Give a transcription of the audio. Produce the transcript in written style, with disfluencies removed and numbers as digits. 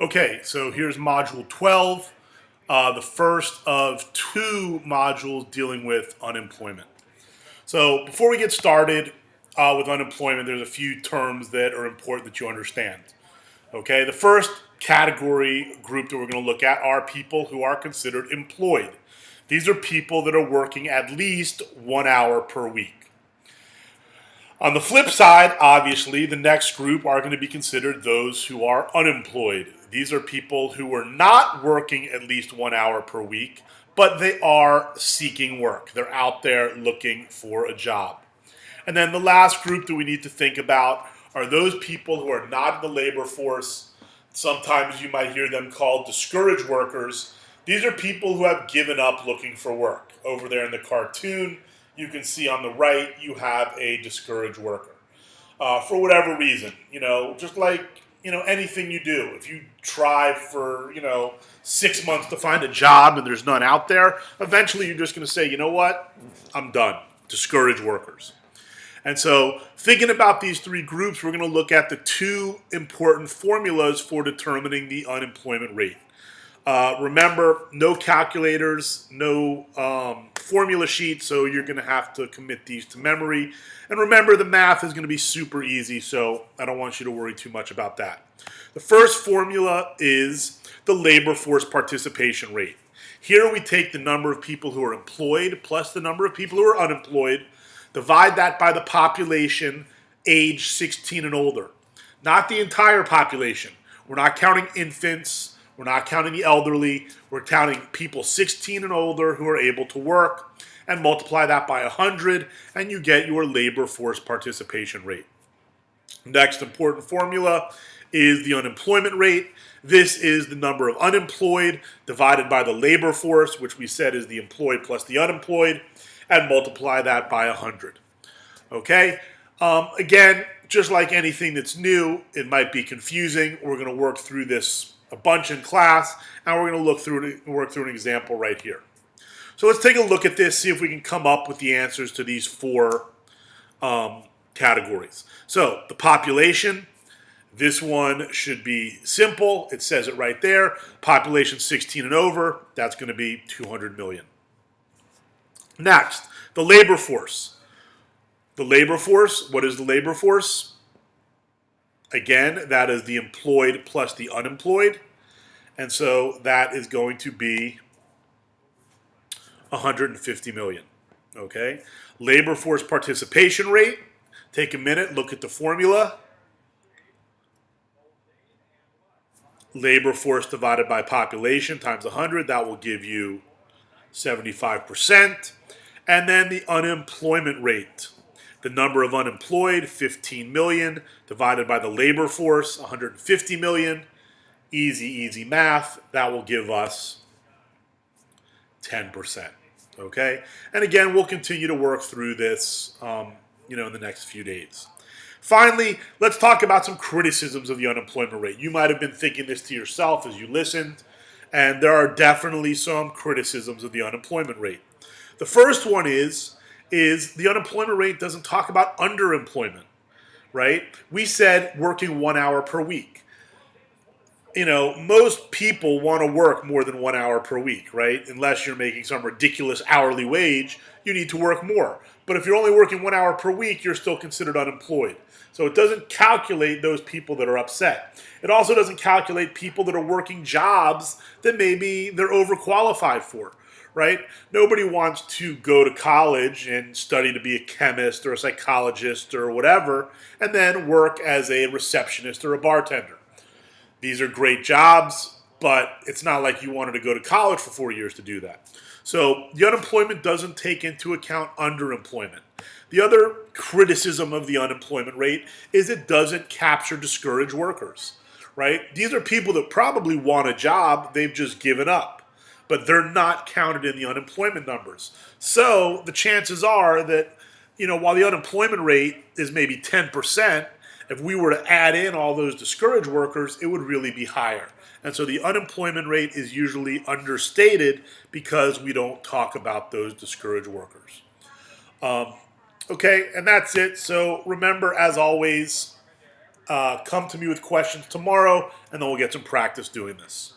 Okay, so here's module 12, the first of two modules dealing with unemployment. So before we get started with unemployment, there's a few terms that are important that you understand. Okay, the first category group that we're going to look at are people who are considered employed. These are people that are working at least 1 hour per week. On the flip side, obviously, the next group are going to be considered those who are unemployed. These are people who are not working at least 1 hour per week, but they are seeking work. They're out there looking for a job. And then the last group that we need to think about are those people who are not in the labor force. Sometimes you might hear them called discouraged workers. These are people who have given up looking for work. Over there in the cartoon, you can see on the right, you have a discouraged worker. For whatever reason, just like, anything you do. If you try for, 6 months to find a job and there's none out there, eventually you're just going to say, you know what, I'm done. Discouraged workers. And so, thinking about these three groups, we're going to look at the two important formulas for determining the unemployment rate. Remember, no calculators, no formula sheet, so you're going to have to commit these to memory. And remember, the math is going to be super easy, so I don't want you to worry too much about that. The first formula is the labor force participation rate. Here we take the number of people who are employed plus the number of people who are unemployed, divide that by the population age 16 and older. Not the entire population. We're not counting infants. We're not counting the elderly. We're counting people 16 and older who are able to work, and multiply that by 100, and you get your labor force participation rate. Next important formula is the unemployment rate. This is the number of unemployed divided by the labor force, which we said is the employed plus the unemployed, and multiply that by 100. Okay? Again, just like anything that's new, it might be confusing. We're going to work through this a bunch in class, and we're going to work through an example right here. So let's take a look at this, see if we can come up with the answers to these four categories. So the population, this one should be simple. It says it right there. Population 16 and over, that's going to be 200 million. Next, the labor force. The labor force, what is the labor force? Again, that is the employed plus the unemployed. And so that is going to be 150 million. Okay? Labor force participation rate. Take a minute, look at the formula. Labor force divided by population times 100, that will give you 75%. And then the unemployment rate. The number of unemployed, 15 million, divided by the labor force, 150 million. Easy, easy math. That will give us 10%. Okay? And again, we'll continue to work through this, in the next few days. Finally, let's talk about some criticisms of the unemployment rate. You might have been thinking this to yourself as you listened, and there are definitely some criticisms of the unemployment rate. The first one is the unemployment rate doesn't talk about underemployment, right? We said working 1 hour per week. Most people want to work more than 1 hour per week, right? Unless you're making some ridiculous hourly wage, you need to work more. But if you're only working 1 hour per week, you're still considered unemployed. So it doesn't calculate those people that are upset. It also doesn't calculate people that are working jobs that maybe they're overqualified for, right? Nobody wants to go to college and study to be a chemist or a psychologist or whatever, and then work as a receptionist or a bartender. These are great jobs, but it's not like you wanted to go to college for 4 years to do that. So the unemployment doesn't take into account underemployment. The other criticism of the unemployment rate is it doesn't capture discouraged workers, right? These are people that probably want a job, they've just given up, but they're not counted in the unemployment numbers. So the chances are that, while the unemployment rate is maybe 10%, if we were to add in all those discouraged workers, it would really be higher. And so the unemployment rate is usually understated because we don't talk about those discouraged workers. Okay, and that's it. So remember, as always, come to me with questions tomorrow, and then we'll get some practice doing this.